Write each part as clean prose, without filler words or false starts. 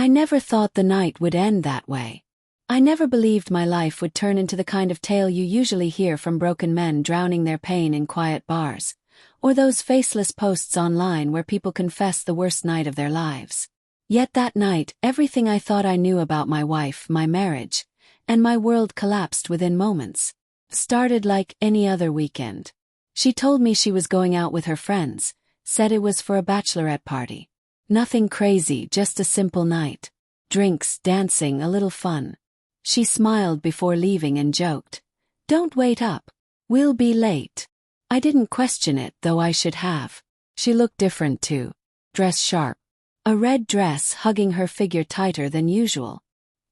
I never thought the night would end that way. I never believed my life would turn into the kind of tale you usually hear from broken men drowning their pain in quiet bars, or those faceless posts online where people confess the worst night of their lives. Yet that night, everything I thought I knew about my wife, my marriage, and my world collapsed within moments. Started like any other weekend. She told me she was going out with her friends, said it was for a bachelorette party. Nothing crazy, just a simple night. Drinks, dancing, a little fun. She smiled before leaving and joked, "Don't wait up. We'll be late." I didn't question it, though I should have. She looked different too. Dressed sharp. A red dress hugging her figure tighter than usual.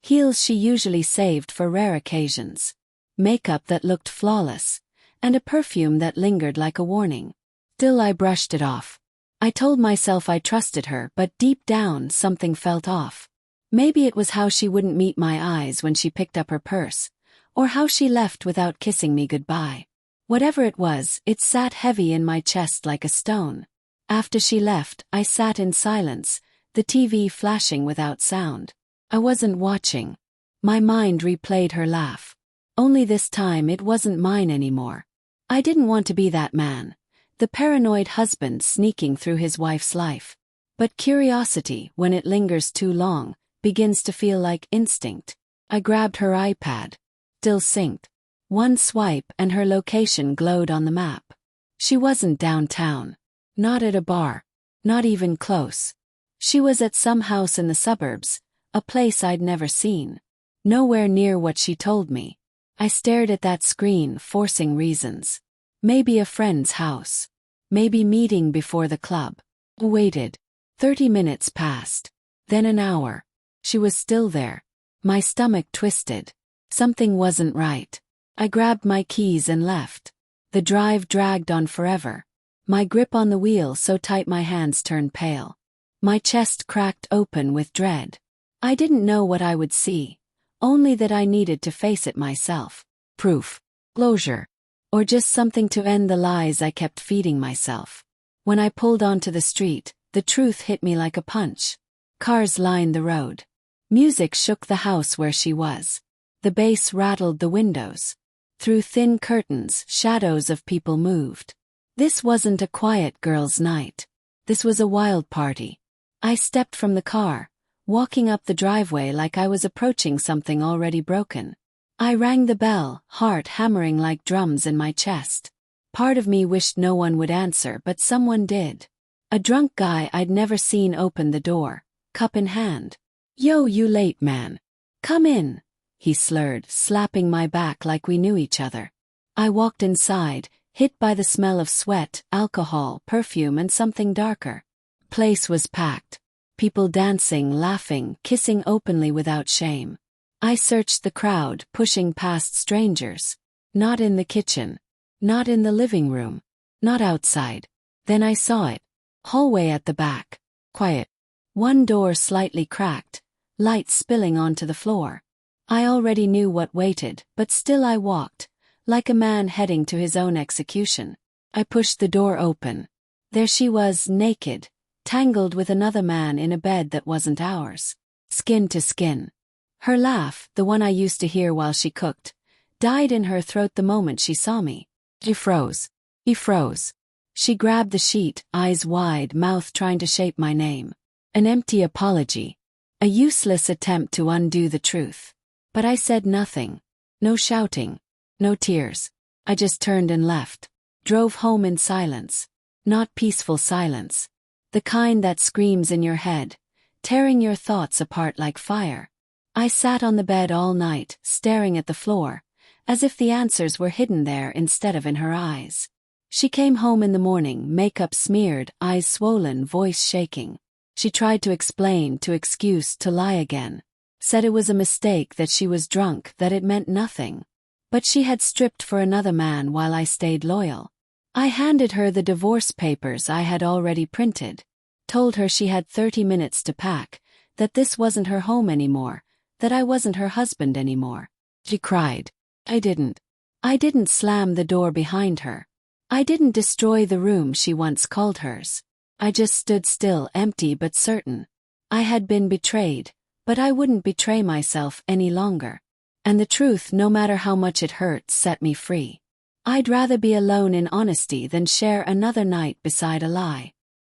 Heels she usually saved for rare occasions. Makeup that looked flawless, and a perfume that lingered like a warning. Still I brushed it off. I told myself I trusted her, but deep down something felt off. Maybe it was how she wouldn't meet my eyes when she picked up her purse, or how she left without kissing me goodbye. Whatever it was, it sat heavy in my chest like a stone. After she left, I sat in silence, the TV flashing without sound. I wasn't watching. My mind replayed her laugh. Only this time it wasn't mine anymore. I didn't want to be that man, the paranoid husband sneaking through his wife's life. But curiosity, when it lingers too long, begins to feel like instinct. I grabbed her iPad. Still synced. One swipe and her location glowed on the map. She wasn't downtown. Not at a bar. Not even close. She was at some house in the suburbs, a place I'd never seen. Nowhere near what she told me. I stared at that screen, forcing reasons. Maybe a friend's house. Maybe meeting before the club. Waited. 30 minutes passed. Then an hour. She was still there. My stomach twisted. Something wasn't right. I grabbed my keys and left. The drive dragged on forever. My grip on the wheel so tight my hands turned pale. My chest cracked open with dread. I didn't know what I would see. Only that I needed to face it myself. Proof. Closure. Or just something to end the lies I kept feeding myself. When I pulled onto the street, the truth hit me like a punch. Cars lined the road. Music shook the house where she was. The bass rattled the windows. Through thin curtains, shadows of people moved. This wasn't a quiet girl's night. This was a wild party. I stepped from the car, walking up the driveway like I was approaching something already broken. I rang the bell, heart hammering like drums in my chest. Part of me wished no one would answer, but someone did. A drunk guy I'd never seen opened the door, cup in hand. "Yo, you late, man. Come in," he slurred, slapping my back like we knew each other. I walked inside, hit by the smell of sweat, alcohol, perfume, and something darker. Place was packed. People dancing, laughing, kissing openly without shame. I searched the crowd, pushing past strangers. Not in the kitchen. Not in the living room. Not outside. Then I saw it. Hallway at the back. Quiet. One door slightly cracked, light spilling onto the floor. I already knew what waited, but still I walked, like a man heading to his own execution. I pushed the door open. There she was, naked, tangled with another man in a bed that wasn't ours. Skin to skin. Her laugh, the one I used to hear while she cooked, died in her throat the moment she saw me. She froze. He froze. She grabbed the sheet, eyes wide, mouth trying to shape my name. An empty apology. A useless attempt to undo the truth. But I said nothing. No shouting. No tears. I just turned and left. Drove home in silence. Not peaceful silence. The kind that screams in your head, tearing your thoughts apart like fire. I sat on the bed all night, staring at the floor, as if the answers were hidden there instead of in her eyes. She came home in the morning, makeup smeared, eyes swollen, voice shaking. She tried to explain, to excuse, to lie again. Said it was a mistake, that she was drunk, that it meant nothing. But she had stripped for another man while I stayed loyal. I handed her the divorce papers I had already printed. Told her she had 30 minutes to pack, that this wasn't her home anymore, that I wasn't her husband anymore. She cried. I didn't slam the door behind her. I didn't destroy the room she once called hers. I just stood still, empty but certain. I had been betrayed, But I wouldn't betray myself any longer. And the truth, no matter how much it hurts, set me free. I'd rather be alone in honesty than share another night beside a lie.